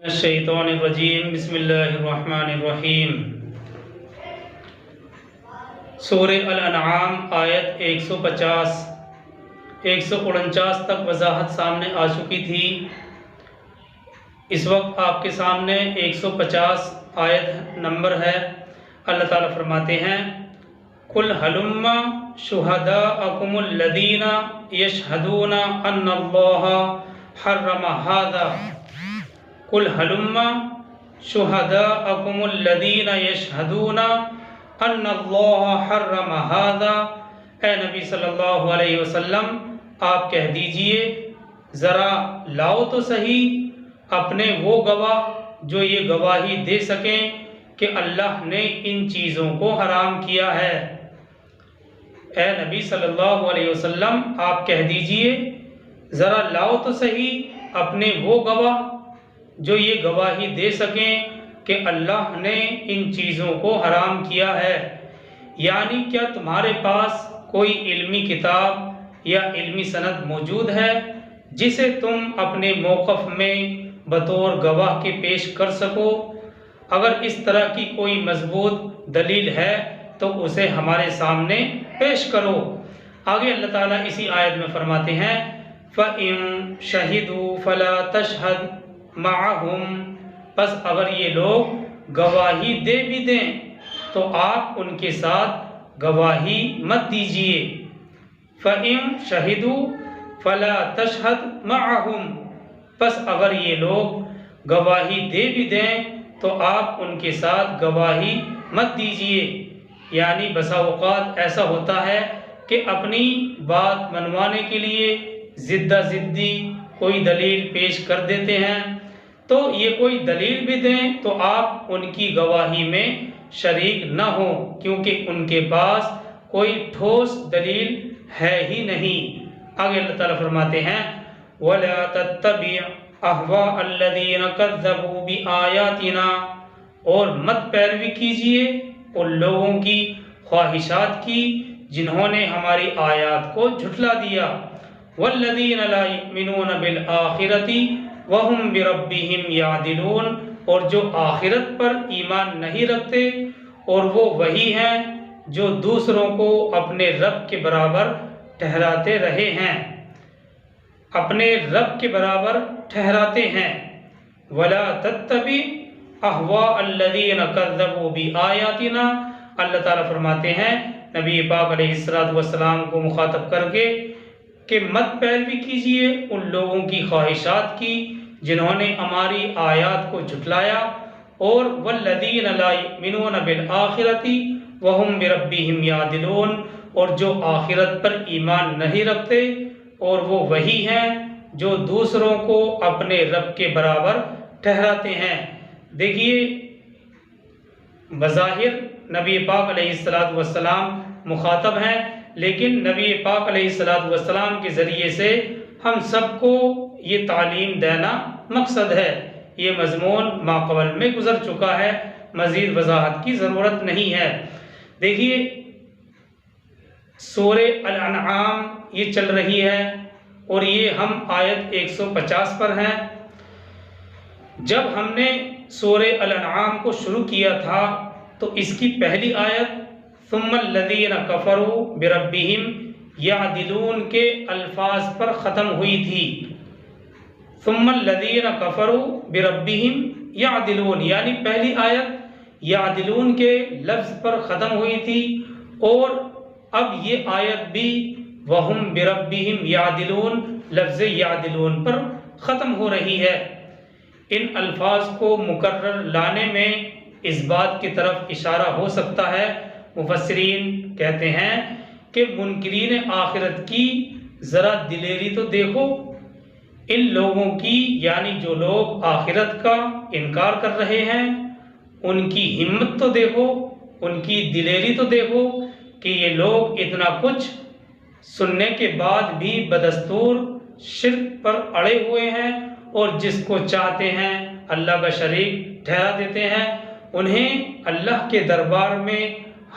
الشیطان الرجیم بسم اللہ الرحمن الرحیم۔ سورہ الانعام آیت 150 149 تک وضاحت سامنے آ چکی تھی۔ اس وقت آپ کے سامنے 150 آیت نمبر ہے۔ اللہ تعالیٰ فرماتے ہیں قُلْ هَلُمَّ شُهَدَاءَكُمُ الَّذِينَ يَشْهَدُونَ أَنَّ اللَّهَ حَرَّمَ هَذَا قُلْ هَلُمَّ شُهَدَاءَكُمُ الَّذِينَ يَشْهَدُونَ أَنَّ اللَّهَ حَرَّمَ هَذَا۔ اے نبی صلی اللہ علیہ وسلم آپ کہہ دیجئے ذرا لاؤ تو صحیح اپنے وہ گواہ جو یہ گواہی دے سکیں کہ اللہ نے ان چیزوں کو حرام کیا ہے۔ اے نبی صلی اللہ علیہ وسلم آپ کہہ دیجئے ذرا لاؤ تو صحیح اپنے وہ گواہ جو یہ گواہی دے سکیں کہ اللہ نے ان چیزوں کو حرام کیا ہے۔ یعنی کیا تمہارے پاس کوئی علمی کتاب یا علمی سند موجود ہے جسے تم اپنے موقف میں بطور گواہ کے پیش کر سکو؟ اگر اس طرح کی کوئی مضبوط دلیل ہے تو اسے ہمارے سامنے پیش کرو۔ آگے اللہ تعالیٰ اسی آیت میں فرماتے ہیں فَإِن شَهِدُوا فَلَا تَشْهَدْ مَعَهُمْ، پس اگر یہ لوگ گواہی دے بھی دیں تو آپ ان کے ساتھ گواہی مت دیجیے۔ فَإِن شَهِدُوا فَلَا تَشْهَدْ مَعَهُمْ، پس اگر یہ لوگ گواہی دے بھی دیں تو آپ ان کے ساتھ گواہی مت دیجیے۔ یعنی بسا اوقات ایسا ہوتا ہے کہ اپنی بات منوانے کے لیے زدہ زدی کوئی دلیل پیش کر دیتے ہیں، تو یہ کوئی دلیل بھی دیں تو آپ ان کی گواہی میں شریک نہ ہوں کیونکہ ان کے پاس کوئی ٹھوس دلیل ہے ہی نہیں۔ آگے اللہ تعالیٰ فرماتے ہیں وَلَا تَتَّبِعْ أَهْوَاءَ الَّذِينَ كَذَّبُوا بِآيَاتِنَا، اور مت پیروی کیجیے ان لوگوں کی خواہشات کی جنہوں نے ہماری آیات کو جھٹلا دیا۔ وَالَّذِينَ لَا يُؤْمِنُونَ بِالْآخِرَةِ وَهُمْ بِرَبِّهِمْ يَعْدِلُونَ، اور جو آخرت پر ایمان نہیں رکھتے اور وہ وہی ہیں جو دوسروں کو اپنے رب کے برابر ٹھہراتے رہے ہیں، اپنے رب کے برابر ٹھہراتے ہیں۔ وَلَا تَتَّبِعْ أَهْوَاءَ الَّذِينَ كَذَّبُوا بِآيَاتِنَا، اللہ تعالیٰ فرماتے ہیں نبی پاک علیہ السلام کو مخاطب کر کے کہ مت پیروی کیجیے ان لوگوں کی خواہشات کی جنہوں نے ہماری آیات کو جھٹلایا، اور وَالَّذِينَ لَا يُؤْمِنُونَ بِالْآخِرَةِ وَهُمْ بِرَبِّهِمْ يَعْدِلُونَ، اور جو آخرت پر ایمان نہیں رکھتے اور وہ وہی ہیں جو دوسروں کو اپنے رب کے برابر ٹھہراتے ہیں۔ دیکھیے بظاہر نبی پاک علیہ السلام مخاطب ہیں، لیکن نبی پاک علیہ السلام کے ذریعے سے ہم سب کو یہ تعلیم دینا مقصد ہے۔ یہ مضمون ماقبل میں گزر چکا ہے، مزید وضاحت کی ضرورت نہیں ہے۔ دیکھیے سورہ الانعام یہ چل رہی ہے اور یہ ہم آیت 150 پر ہیں۔ جب ہم نے سورہ الانعام کو شروع کیا تھا تو اس کی پہلی آیت ثم الذین کفروا بربہم یعدلون کے الفاظ پر ختم ہوئی تھی۔ ثم الذین کفروا بربہم یعدلون، یعنی پہلی آیت یعدلون کے لفظ پر ختم ہوئی تھی، اور اب یہ آیت بھی وہم بربہم یعدلون لفظ یعدلون پر ختم ہو رہی ہے۔ ان الفاظ کو مکرر لانے میں اس بات کی طرف اشارہ ہو سکتا ہے، مفسرین کہتے ہیں کہ منکرین آخرت کی ذرا دلیری تو دیکھو، ان لوگوں کی یعنی جو لوگ آخرت کا انکار کر رہے ہیں ان کی ہمت تو دیکھو، ان کی دلیری تو دیکھو کہ یہ لوگ اتنا کچھ سننے کے بعد بھی بدستور شرک پر اڑے ہوئے ہیں اور جس کو چاہتے ہیں اللہ کا شریک ٹھہرا دیتے ہیں۔ انہیں اللہ کے دربار میں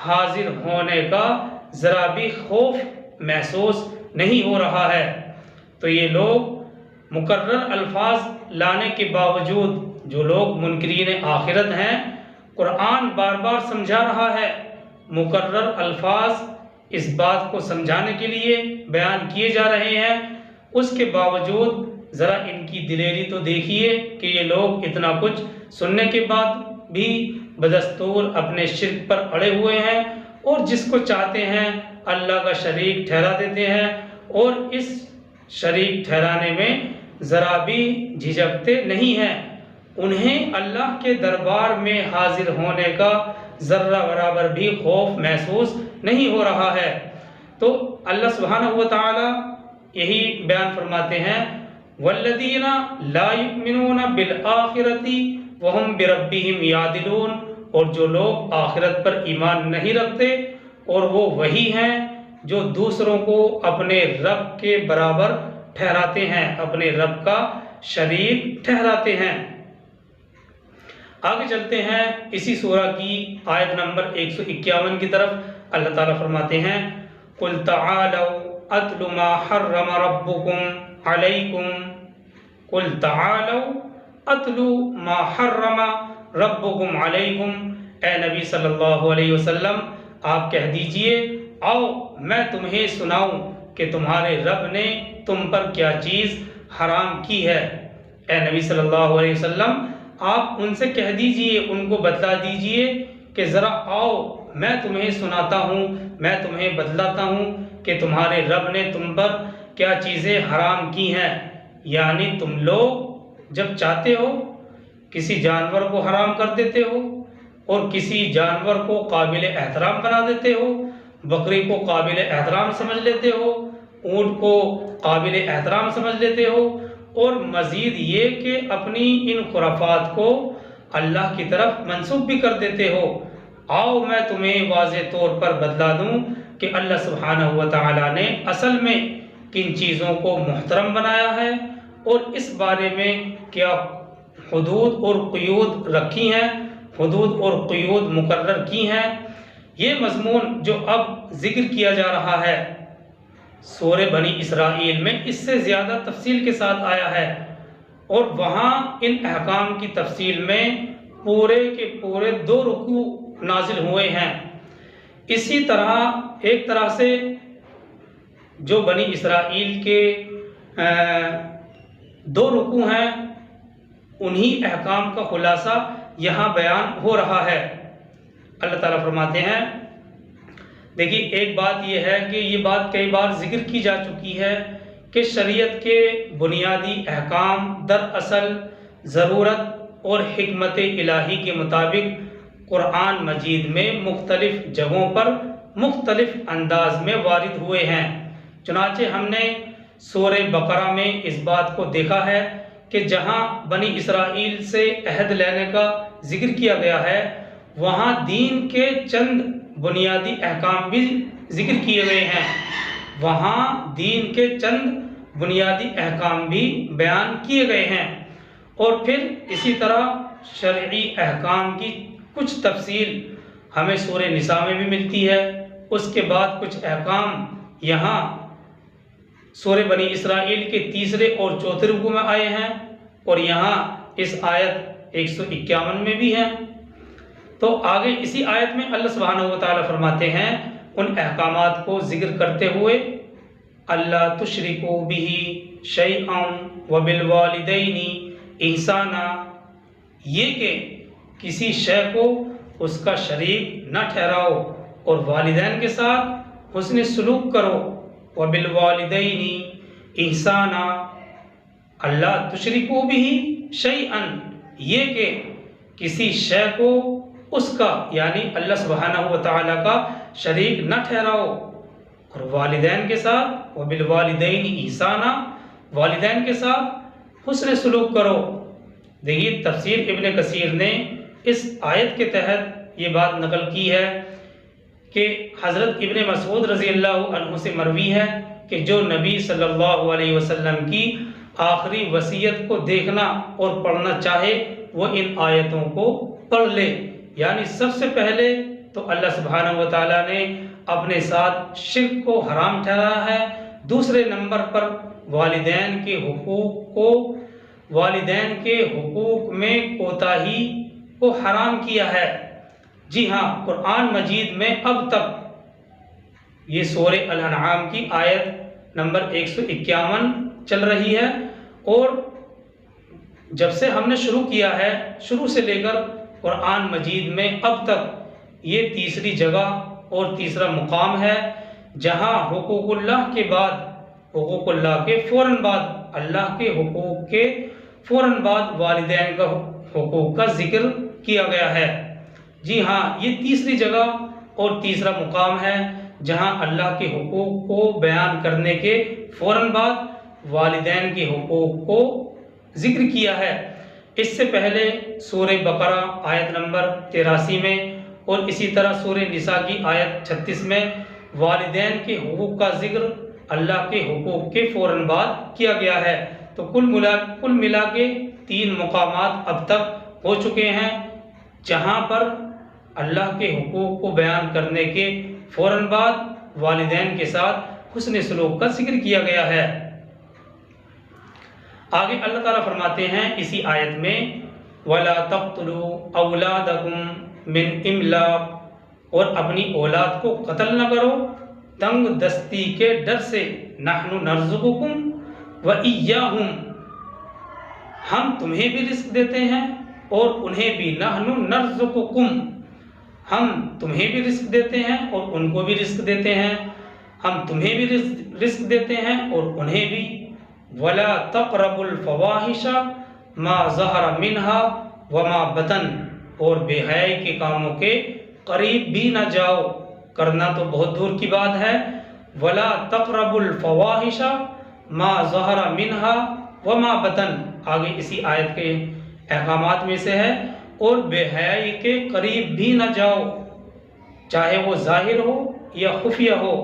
حاضر ہونے کا ذرا بھی خوف محسوس نہیں ہو رہا ہے۔ تو یہ لوگ مکرر الفاظ لانے کے باوجود جو لوگ منکرین آخرت ہیں، قرآن بار بار سمجھا رہا ہے، مکرر الفاظ اس بات کو سمجھانے کے لیے بیان کیے جا رہے ہیں، اس کے باوجود ذرا ان کی دلیری تو دیکھیے کہ یہ لوگ اتنا کچھ سننے کے بعد بھی بدستور اپنے شرک پر اڑے ہوئے ہیں، اور جس کو چاہتے ہیں اللہ کا شریک ٹھہرا دیتے ہیں، اور اس شریک ٹھہرانے میں ذرا بھی جھجکتے نہیں ہیں۔ انہیں اللہ کے دربار میں حاضر ہونے کا ذرہ برابر بھی خوف محسوس نہیں ہو رہا ہے۔ تو اللہ سبحانہ و تعالی یہی بیان فرماتے ہیں، والذین لا یؤمنون بالآخرۃ وہم بربہم یعدلون، اور جو لوگ آخرت پر ایمان نہیں رکھتے اور وہ وہی ہیں جو دوسروں کو اپنے رب کے برابر ٹھہراتے ہیں، اپنے رب کا شریک ٹھہراتے ہیں۔ آگے چلتے ہیں اسی سورہ کی آیت نمبر 151 کی طرف۔ اللہ تعالیٰ فرماتے ہیں، قُلْ تَعَالَوْا أَتْلُ مَا حَرَّمَ رَبُّكُمْ عَلَيْكُمْ قُلْ تَعَالَوْا أَتْلُ مَا حَرَّمَ رَبُّكُمْ عَلَيْكُمْ، اے نبی صلی اللہ علیہ وسلم آپ کہہ دیجئے، آؤ میں تمہیں سناؤں کہ تمہارے رب نے تم پر کیا چیز حرام کی ہے۔ اے نبی صلی اللہ علیہ وسلم آپ ان سے کہہ دیجئے، ان کو بتلا دیجئے کہ ذرا آؤ میں تمہیں سناتا ہوں، میں تمہیں بتلاتا ہوں کہ تمہارے رب نے تم پر کیا چیزیں حرام کی ہیں۔ یعنی تم لوگ جب چاہتے ہو کسی جانور کو حرام کر دیتے ہو، اور کسی جانور کو قابل احترام بنا دیتے ہو، بکری کو قابل احترام سمجھ لیتے ہو، اونٹ کو قابل احترام سمجھ لیتے ہو، اور مزید یہ کہ اپنی ان خرافات کو اللہ کی طرف منسوب بھی کر دیتے ہو۔ آؤ میں تمہیں واضح طور پر بتلا دوں کہ اللہ سبحانہ و تعالیٰ نے اصل میں کن چیزوں کو محترم بنایا ہے، اور اس بارے میں کیا حدود اور قیود رکھی ہیں، حدود اور قیود مقرر کی ہیں۔ یہ مضمون جو اب ذکر کیا جا رہا ہے سورہ بنی اسرائیل میں، اس سے زیادہ تفصیل کے ساتھ آیا ہے، اور وہاں ان احکام کی تفصیل میں پورے کے پورے 2 رکوع نازل ہوئے ہیں۔ اسی طرح ایک طرح سے جو بنی اسرائیل کے 2 رکوع ہیں، انہی احکام کا خلاصہ یہاں بیان ہو رہا ہے۔ اللہ تعالیٰ فرماتے ہیں، دیکھیے ایک بات یہ ہے کہ یہ بات کئی بار ذکر کی جا چکی ہے کہ شریعت کے بنیادی احکام دراصل ضرورت اور حکمت الہی کے مطابق قرآن مجید میں مختلف جگہوں پر مختلف انداز میں وارد ہوئے ہیں۔ چنانچہ ہم نے سورہ بقرہ میں اس بات کو دیکھا ہے کہ جہاں بنی اسرائیل سے عہد لینے کا ذکر کیا گیا ہے، وہاں دین کے چند بنیادی احکام بھی ذکر کیے گئے ہیں، وہاں دین کے چند بنیادی احکام بھی بیان کیے گئے ہیں، اور پھر اسی طرح شرعی احکام کی کچھ تفصیل ہمیں سورہ نساء میں بھی ملتی ہے۔ اس کے بعد کچھ احکام یہاں سورہ بنی اسرائیل کے 3 اور 4 رکوع میں آئے ہیں، اور یہاں اس آیت 151 میں بھی ہیں۔ تو آگے اسی آیت میں اللہ سبحانہ و تعالیٰ فرماتے ہیں ان احکامات کو ذکر کرتے ہوئے، اللہ تشرکوا بہ شیئا وبالوالدین احسانا، یہ کہ کسی شے کو اس کا شریک نہ ٹھہراؤ اور والدین کے ساتھ حسن سلوک کرو، وبالوالدین احسانا، اللہ تشرکوا بہ شیئا، یہ کہ کسی شے کو اس کا یعنی اللہ سبحانہ و تعالیٰ کا شریک نہ ٹھہراؤ، اور والدین کے ساتھ وبالوالدین احسانا، والدین کے ساتھ حسن سلوک کرو۔ دیکھیے تفسیر ابن کثیر نے اس آیت کے تحت یہ بات نقل کی ہے کہ حضرت ابن مسعود رضی اللہ عنہ سے مروی ہے کہ جو نبی صلی اللہ علیہ وسلم کی آخری وصیت کو دیکھنا اور پڑھنا چاہے وہ ان آیتوں کو پڑھ لے۔ یعنی سب سے پہلے تو اللہ سبحانہ و تعالیٰ نے اپنے ساتھ شرک کو حرام ٹھہرایا ہے، دوسرے نمبر پر والدین کے حقوق کو والدین کے حقوق میں کوتاہی کو حرام کیا ہے۔ جی ہاں، قرآن مجید میں اب تک یہ سورہ الانعام کی آیت نمبر 151 چل رہی ہے، اور جب سے ہم نے شروع کیا ہے، شروع سے لے کر قرآن مجید میں اب تک یہ تیسری جگہ اور تیسرا مقام ہے جہاں حقوق اللہ کے بعد، حقوق اللہ کے فوراً بعد، اللہ کے حقوق کے فوراً بعد والدین کا حقوق کا ذکر کیا گیا ہے۔ جی ہاں، یہ تیسری جگہ اور تیسرا مقام ہے جہاں اللہ کے حقوق کو بیان کرنے کے فوراً بعد والدین کے حقوق کو ذکر کیا ہے۔ اس سے پہلے سورہ بقرہ آیت نمبر 83 میں اور اسی طرح سورہ نساء کی آیت 36 میں والدین کے حقوق کا ذکر اللہ کے حقوق کے فوراً بعد کیا گیا ہے۔ تو کل ملا کے 3 مقامات اب تک ہو چکے ہیں جہاں پر اللہ کے حقوق کو بیان کرنے کے فوراً بعد والدین کے ساتھ حسن سلوک کا ذکر کیا گیا ہے۔ آگے اللہ تعالیٰ فرماتے ہیں اسی آیت میں وَلَا تَقْتُلُوا أَوْلَادَكُمْ مِنْ إِمْلَاقٍ، اور اپنی اولاد کو قتل نہ کرو تنگ دستی کے ڈر سے، نَحْنُ نَرْزُقُكُمْ وَإِيَّاهُمْ، ہم تمہیں بھی رزق دیتے ہیں اور انہیں بھی، نَحْنُ نَرْزُقُكُمْ، ہم تمہیں بھی رزق دیتے ہیں اور ان کو بھی رزق دیتے ہیں، ہم تمہیں بھی رزق دیتے ہیں اور انہیں بھی۔ وَلَا تَقْرَبُوا الْفَوَاحِشَ مَا ظَهَرَ مِنْهَا وَمَا بَطَنَ، اور بے حیائی کے کاموں کے قریب بھی نہ جاؤ، کرنا تو بہت دور کی بات ہے۔ وَلَا تَقْرَبُوا الْفَوَاحِشَ مَا ظَهَرَ مِنْهَا وَمَا بَطَنَ، آگے اسی آیت کے احکامات میں سے ہے، اور بے حیائی کے قریب بھی نہ جاؤ، چاہے وہ ظاہر ہو یا خفیہ ہو۔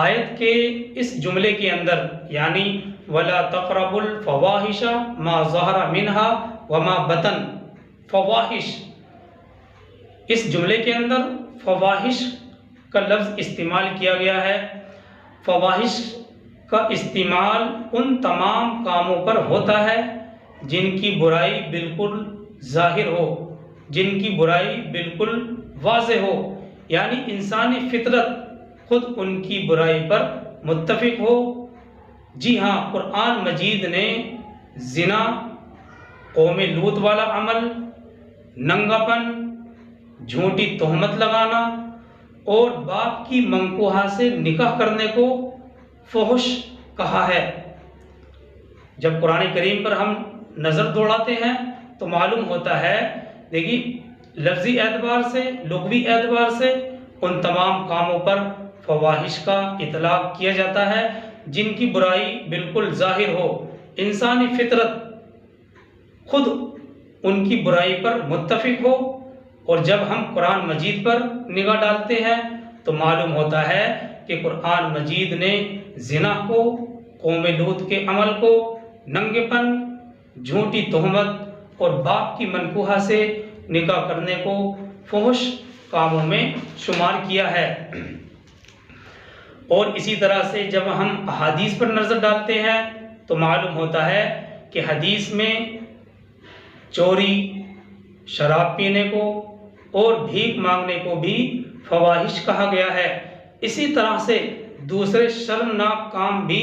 آیت کے اس جملے کے اندر یعنی وَلَا تَقْرَبُوا الْفَوَاحِشَ مَا ظَهَرَ مِنْهَا وَمَا بَطَنَ، فواحش، اس جملے کے اندر فواحش کا لفظ استعمال کیا گیا ہے۔ فواحش کا استعمال ان تمام کاموں پر ہوتا ہے جن کی برائی بالکل ظاہر ہو، جن کی برائی بالکل واضح ہو، یعنی انسانی فطرت خود ان کی برائی پر متفق ہو۔ جی ہاں، قرآن مجید نے زنا، قوم لوط والا عمل، ننگاپن، جھوٹی تہمت لگانا اور باپ کی منکوحہ سے نکاح کرنے کو فحش کہا ہے۔ جب قرآن کریم پر ہم نظر دوڑاتے ہیں تو معلوم ہوتا ہے، دیکھیے لفظی اعتبار سے، لغوی اعتبار سے ان تمام کاموں پر فواحش کا اطلاق کیا جاتا ہے جن کی برائی بالکل ظاہر ہو، انسانی فطرت خود ان کی برائی پر متفق ہو۔ اور جب ہم قرآن مجید پر نگاہ ڈالتے ہیں تو معلوم ہوتا ہے کہ قرآن مجید نے زنا کو، قوم لوط کے عمل کو، ننگے پن، جھوٹی تہمت اور باپ کی منکوحہ سے نکاح کرنے کو فحش کاموں میں شمار کیا ہے۔ اور اسی طرح سے جب ہم احادیث پر نظر ڈالتے ہیں تو معلوم ہوتا ہے کہ حدیث میں چوری، شراب پینے کو اور بھیک مانگنے کو بھی فواحش کہا گیا ہے۔ اسی طرح سے دوسرے شرمناک کام بھی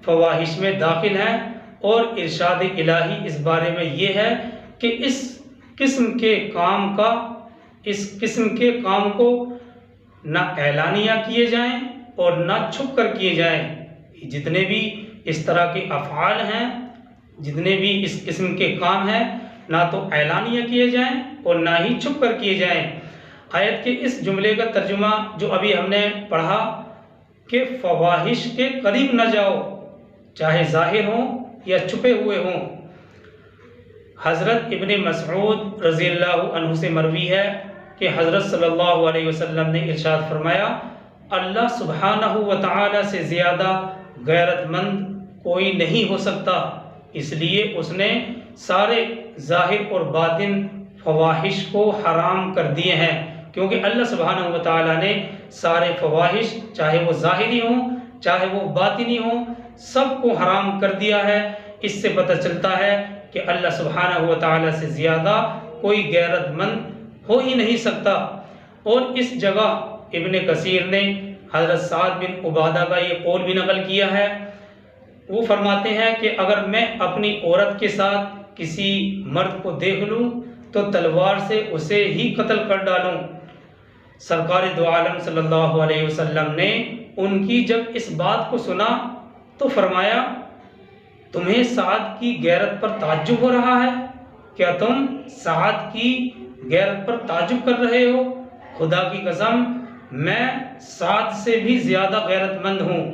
فواحش میں داخل ہیں، اور ارشاد الہی اس بارے میں یہ ہے کہ اس قسم کے کام کو نہ اعلانیہ کیے جائیں اور نہ چھپ کر کیے جائیں۔ جتنے بھی اس طرح کے افعال ہیں، جتنے بھی اس قسم کے کام ہیں، نہ تو اعلانیہ کیے جائیں اور نہ ہی چھپ کر کیے جائیں۔ آیت کے اس جملے کا ترجمہ جو ابھی ہم نے پڑھا کہ فواحش کے قریب نہ جاؤ، چاہے ظاہر ہوں یا چھپے ہوئے ہوں۔ حضرت ابن مسعود رضی اللہ عنہ سے مروی ہے کہ حضرت صلی اللہ علیہ وسلم نے ارشاد فرمایا، اللہ سبحانہ و تعالی سے زیادہ غیرت مند کوئی نہیں ہو سکتا، اس لیے اس نے سارے ظاہر اور باطن فواحش کو حرام کر دیے ہیں، کیونکہ اللہ سبحانہ و تعالی نے سارے فواحش، چاہے وہ ظاہری ہوں چاہے وہ باطنی ہوں، سب کو حرام کر دیا ہے۔ اس سے پتہ چلتا ہے کہ اللہ سبحانہ و تعالیٰ سے زیادہ کوئی غیرت مند ہو ہی نہیں سکتا۔ اور اس جگہ ابن کثیر نے حضرت سعد بن عبادہ کا یہ قول بھی نقل کیا ہے۔ وہ فرماتے ہیں کہ اگر میں اپنی عورت کے ساتھ کسی مرد کو دیکھ لوں تو تلوار سے اسے ہی قتل کر ڈالوں۔ سرکار دو عالم صلی اللہ علیہ وسلم نے ان کی جب اس بات کو سنا تو فرمایا تمہیں سعد کی غیرت پر تعجب ہو رہا ہے؟ کیا تم سعد کی غیرت پر تعجب کر رہے ہو؟ خدا کی قسم میں سعد سے بھی زیادہ غیرت مند ہوں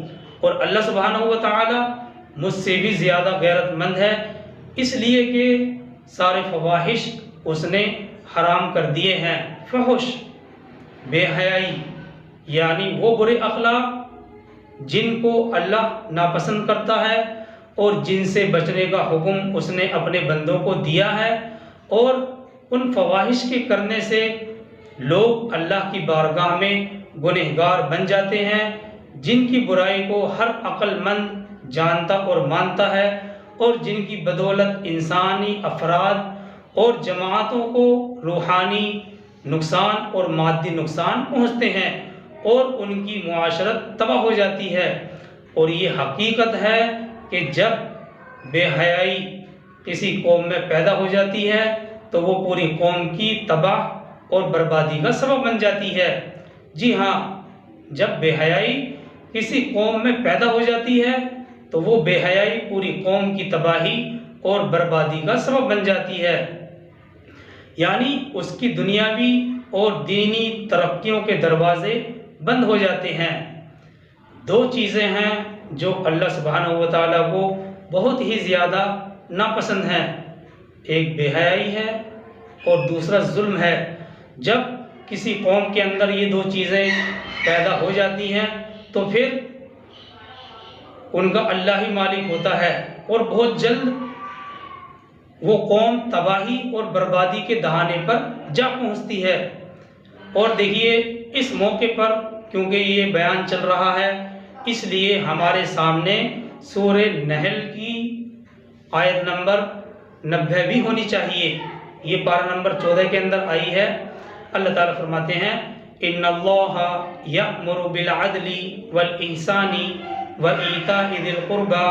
اور اللہ سبحانہ و تعالی مجھ سے بھی زیادہ غیرت مند ہے، اس لیے کہ سارے فواحش اس نے حرام کر دیے ہیں۔ فحش بے حیائی یعنی وہ برے اخلاق جن کو اللہ ناپسند کرتا ہے اور جن سے بچنے کا حکم اس نے اپنے بندوں کو دیا ہے، اور ان فواحش کے کرنے سے لوگ اللہ کی بارگاہ میں گنہگار بن جاتے ہیں، جن کی برائی کو ہر عقل مند جانتا اور مانتا ہے، اور جن کی بدولت انسانی افراد اور جماعتوں کو روحانی نقصان اور مادی نقصان پہنچتے ہیں اور ان کی معاشرت تباہ ہو جاتی ہے۔ اور یہ حقیقت ہے کہ جب بے حیائی کسی قوم میں پیدا ہو جاتی ہے تو وہ پوری قوم کی تباہ اور بربادی کا سبب بن جاتی ہے۔ جی ہاں، جب بے حیائی کسی قوم میں پیدا ہو جاتی ہے تو وہ بے حیائی پوری قوم کی تباہی اور بربادی کا سبب بن جاتی ہے، یعنی اس کی دنیاوی اور دینی ترقیوں کے دروازے بند ہو جاتے ہیں۔ دو چیزیں ہیں جو اللہ سبحانہ و تعالیٰ کو بہت ہی زیادہ ناپسند ہیں، ایک بے حیائی ہے اور دوسرا ظلم ہے۔ جب کسی قوم کے اندر یہ دو چیزیں پیدا ہو جاتی ہیں تو پھر ان کا اللہ ہی مالک ہوتا ہے اور بہت جلد وہ قوم تباہی اور بربادی کے دہانے پر جا پہنچتی ہے۔ اور دیکھیے اس موقع پر کیونکہ یہ بیان چل رہا ہے اس لیے ہمارے سامنے سورہ نحل کی آیت نمبر 90 بھی ہونی چاہیے، یہ پارہ نمبر 14 کے اندر آئی ہے۔ اللہ تعالیٰ فرماتے ہیں ان اللہ یأمر بالعدل والإحسان وإیتاء ذی القربى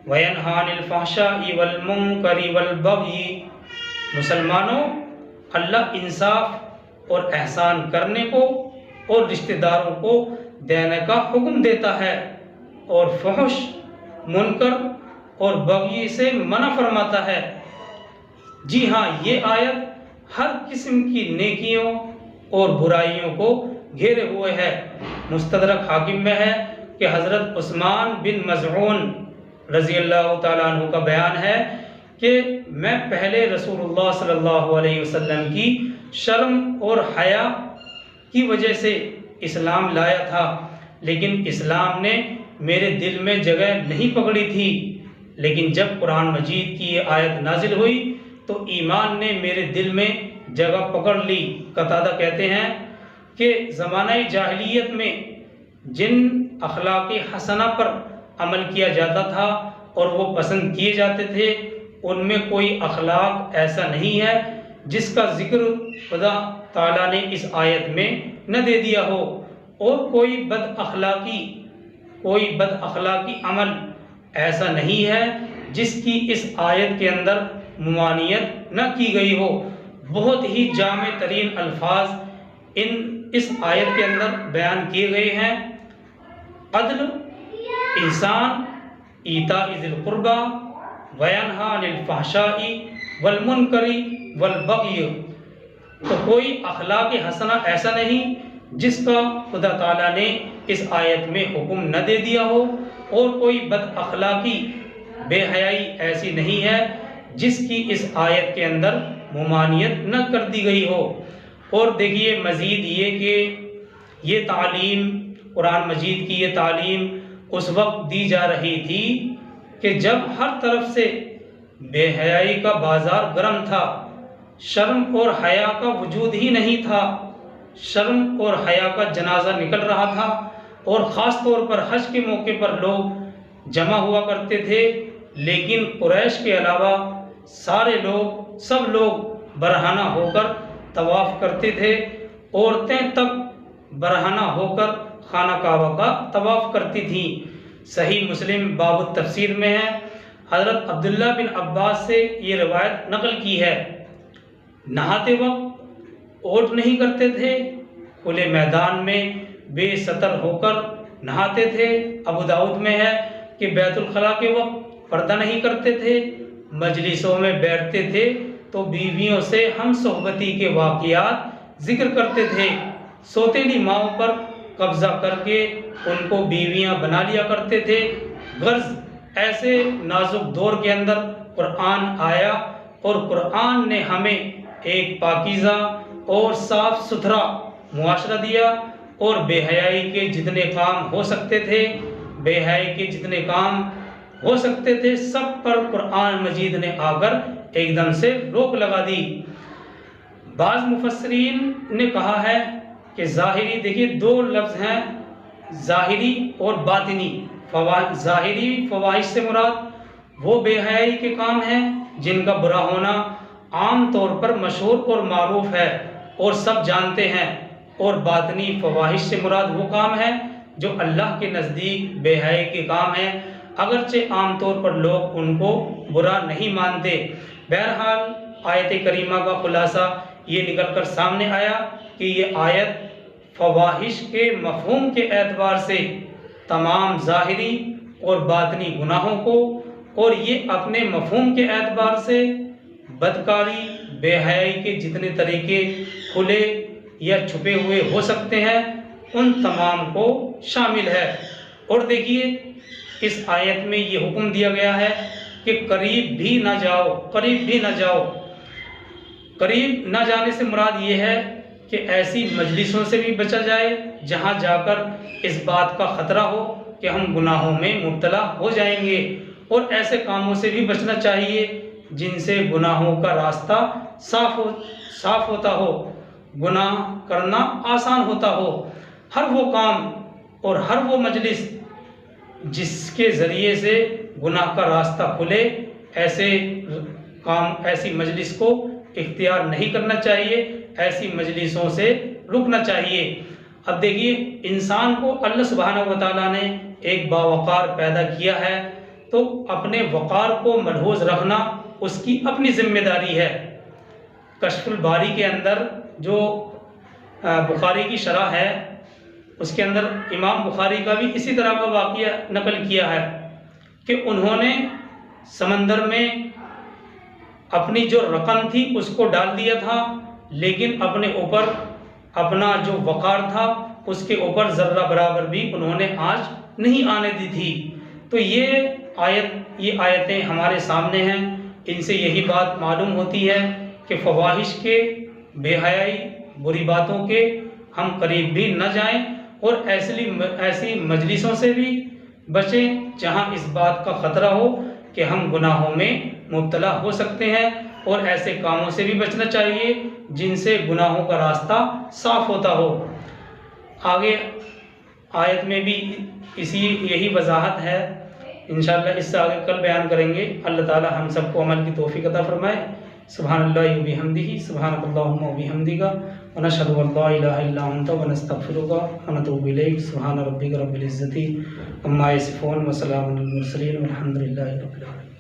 وینہی عن الفحشاء والمنکر والبغی۔ مسلمانوں، اللہ انصاف اور احسان کرنے کو اور رشتہ داروں کو دینے کا حکم دیتا ہے اور فحش، منکر اور بغی سے منع فرماتا ہے۔ جی ہاں، یہ آیت ہر قسم کی نیکیوں اور برائیوں کو گھیرے ہوئے ہے۔ مستدرک حاکم میں ہے کہ حضرت عثمان بن مظعون رضی اللہ تعالیٰ عنہ کا بیان ہے کہ میں پہلے رسول اللہ صلی اللہ علیہ وسلم کی شرم اور حیا کی وجہ سے اسلام لایا تھا، لیکن اسلام نے میرے دل میں جگہ نہیں پکڑی تھی، لیکن جب قرآن مجید کی یہ آیت نازل ہوئی تو ایمان نے میرے دل میں جگہ پکڑ لی۔ قتادہ کہتے ہیں کہ زمانہ جاہلیت میں جن اخلاق حسنہ پر عمل کیا جاتا تھا اور وہ پسند کیے جاتے تھے ان میں کوئی اخلاق ایسا نہیں ہے جس کا ذکر خدا تعالیٰ نے اس آیت میں نہ دے دیا ہو، اور کوئی بد اخلاقی عمل ایسا نہیں ہے جس کی اس آیت کے اندر ممانعت نہ کی گئی ہو۔ بہت ہی جامع ترین الفاظ اس آیت کے اندر بیان کیے گئے ہیں، عدل، احسان، ایتاء ذی القربى وینہی عن الفحشاء والمنکر والبغی۔ تو کوئی اخلاق حسنہ ایسا نہیں جس کا خدا تعالیٰ نے اس آیت میں حکم نہ دے دیا ہو، اور کوئی بد اخلاقی بے حیائی ایسی نہیں ہے جس کی اس آیت کے اندر ممانعت نہ کر دی گئی ہو۔ اور دیکھیے مزید یہ کہ یہ تعلیم، قرآن مجید کی یہ تعلیم اس وقت دی جا رہی تھی کہ جب ہر طرف سے بے حیائی کا بازار گرم تھا، شرم اور حیا کا وجود ہی نہیں تھا، شرم اور حیا کا جنازہ نکل رہا تھا، اور خاص طور پر حج کے موقع پر لوگ جمع ہوا کرتے تھے لیکن قریش کے علاوہ سب لوگ برہنہ ہو کر طواف کرتے تھے، عورتیں تک برہنہ ہو کر خانہ کعبہ کا طواف کرتی تھیں۔ صحیح مسلم باب التفسیر میں ہے، حضرت عبداللہ بن عباس سے یہ روایت نقل کی ہے، نہاتے وقت اونٹ نہیں کرتے تھے، کھلے میدان میں بے ستر ہو کر نہاتے تھے۔ ابو داؤد میں ہے کہ بیت الخلاء کے وقت پردہ نہیں کرتے تھے، مجلسوں میں بیٹھتے تھے تو بیویوں سے ہم صحبتی کے واقعات ذکر کرتے تھے، سوتیلی ماؤں پر قبضہ کر کے ان کو بیویاں بنا لیا کرتے تھے۔ غرض ایسے نازک دور کے اندر قرآن آیا اور قرآن نے ہمیں ایک پاکیزہ اور صاف ستھرا معاشرہ دیا، اور بے حیائی کے جتنے کام ہو سکتے تھے، بے حیائی کے جتنے کام ہو سکتے تھے، سب پر قرآن مجید نے آ کر ایک دم سے روک لگا دی۔ بعض مفسرین نے کہا ہے کہ ظاہری، دیکھیے دو لفظ ہیں، ظاہری اور باطنی۔ ظاہری فواحش سے مراد وہ بے حیائی کے کام ہیں جن کا برا ہونا عام طور پر مشہور اور معروف ہے اور سب جانتے ہیں، اور باطنی فواحش سے مراد وہ کام ہے جو اللہ کے نزدیک بے حیائی کے کام ہیں، اگرچہ عام طور پر لوگ ان کو برا نہیں مانتے۔ بہرحال آیت کریمہ کا خلاصہ یہ نکل کر سامنے آیا کہ یہ آیت فواحش کے مفہوم کے اعتبار سے تمام ظاہری اور باطنی گناہوں کو، اور یہ اپنے مفہوم کے اعتبار سے بدکاری، بے حیائی کے جتنے طریقے کھلے یا چھپے ہوئے ہو سکتے ہیں، ان تمام کو شامل ہے۔ اور دیکھیے اس آیت میں یہ حکم دیا گیا ہے کہ قریب بھی نہ جاؤ، قریب بھی نہ جاؤ۔ قریب نہ جانے سے مراد یہ ہے کہ ایسی مجلسوں سے بھی بچا جائے جہاں جا کر اس بات کا خطرہ ہو کہ ہم گناہوں میں مبتلا ہو جائیں گے، اور ایسے کاموں سے بھی بچنا چاہیے جن سے گناہوں کا راستہ صاف ہوتا ہو، گناہ کرنا آسان ہوتا ہو۔ ہر وہ کام اور ہر وہ مجلس جس کے ذریعے سے گناہ کا راستہ کھلے، ایسی مجلس کو اختیار نہیں کرنا چاہیے، ایسی مجلسوں سے رکنا چاہیے۔ اب دیکھیے انسان کو اللہ سبحانہ و تعالیٰ نے ایک باوقار پیدا کیا ہے، تو اپنے وقار کو ملحوظ رکھنا اس کی اپنی ذمہ داری ہے۔ کشف الباری کے اندر جو بخاری کی شرح ہے، اس کے اندر امام بخاری کا بھی اسی طرح کا واقعہ نقل کیا ہے کہ انہوں نے سمندر میں اپنی جو رقم تھی اس کو ڈال دیا تھا، لیکن اپنے اوپر اپنا جو وقار تھا اس کے اوپر ذرہ برابر بھی انہوں نے آنچ نہیں آنے دی تھی۔ تو یہ آیتیں ہمارے سامنے ہیں، ان سے یہی بات معلوم ہوتی ہے کہ فواحش کے، بے حیائی، بری باتوں کے ہم قریب بھی نہ جائیں، اور ایسی مجلسوں سے بھی بچیں جہاں اس بات کا خطرہ ہو کہ ہم گناہوں میں مبتلا ہو سکتے ہیں، اور ایسے کاموں سے بھی بچنا چاہیے جن سے گناہوں کا راستہ صاف ہوتا ہو۔ آگے آیت میں بھی یہی وضاحت ہے، انشاءاللہ اس سے آگے کل بیان کریں گے۔ اللہ تعالی ہم سب کو عمل کی توفیق عطا فرمائے۔ سبحان اللہ و بحمدہ، سبحانک اللہم و بحمدک، ونشہد ان لا الہ الا انت ونستغفرک ونتوب الیک۔ سبحان ربک رب العزۃ عما یصفون وسلام علی المرسلین والحمد للہ رب العالمین۔